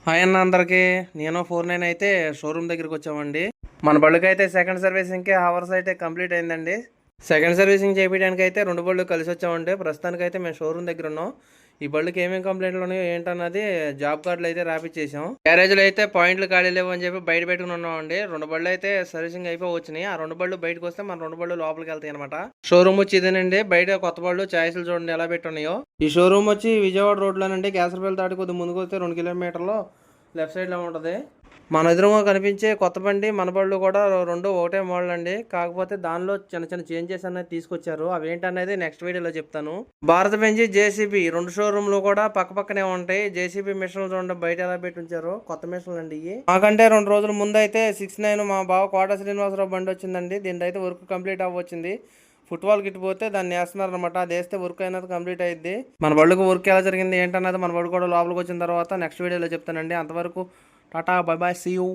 Hi అన్న అందరికి. నేను 49 అయితే షోరూమ్ దగ్గరికి వచ్చామండి. మన బళ్ళకి అయితే సెకండ్ సర్వీసింగ్కి హవర్స్ అయితే కంప్లీట్ అయిందండి. సెకండ్ సర్వీసింగ్ చేయించడానికి అయితే రెండు బళ్ళు కలిసి వచ్చామండి. ప్రస్తుతానికి అయితే మేము షోరూమ్ దగ్గర ఉన్నాం. ఈ బళ్ళకి ఏమేమి కంప్లైంట్లు ఉన్నాయో ఏంటన్నది జాబ్ కార్డులు అయితే రాపిచ్చేసాం. గ్యారేజ్లో అయితే పాయింట్లు ఖాళీ లేవు అని చెప్పి బయట పెట్టుకుని ఉన్నామండి. రెండు బళ్ళు అయితే సర్వీసింగ్ అయిపోవచ్చినాయి. ఆ రెండు బళ్ళు బయటకు వస్తే మన రెండు బళ్ళు లోపలికి వెళ్తాయి అనమాట. షోరూమ్ వచ్చి ఇదేనండి. బయట కొత్త బళ్ళు ఛాయిస్లు చూడండి ఎలా పెట్టున్నాయో. ఈ షోరూమ్ వచ్చి విజయవాడ రోడ్లోనండి. కేసరపల్లి దాటి కొద్ది ముందుకు వస్తే 2 కిలోమీటర్లు లెఫ్ట్ సైడ్లో ఉంటుంది. మన ఎదురుగా కనిపించే కొత్త బండి మన బళ్ళు కూడా రెండు ఒకటే మోడల్ అండి. కాకపోతే దానిలో చిన్న చిన్న చేంజెస్ అనేది తీసుకొచ్చారు. అవి ఏంటనేది నెక్స్ట్ వీడియోలో చెప్తాను. భారత బెంజ్ జేసీబీ రెండు షోరూమ్లు కూడా పక్క పక్కనే ఉంటాయి. జేసీబీ మిషన్లు చూడండి బయట ఎలా పెట్టి ఉంచారు. కొత్త మిషన్లు అండి ఇవి. మాకంటే 2 రోజుల ముందు అయితే 69 మా బావ కోట శ్రీనివాసరావు బండి వచ్చిందండి. దీని అయితే వర్క్ కంప్లీట్ అవ్వచ్చింది. ఫుట్బాల్ కిట్ పోతే దాన్ని వేస్తున్నారు అనమాట. అది వేస్తే వర్క్ అయినది కంప్లీట్ అయ్యింది. మన బళ్ళకు వర్క్ ఎలా జరిగింది ఏంటన్నది మన బళ్ళు కూడా లోపలికి వచ్చిన తర్వాత నెక్స్ట్ వీడియోలో చెప్తానండి. అంతవరకు tata bye bye, see you.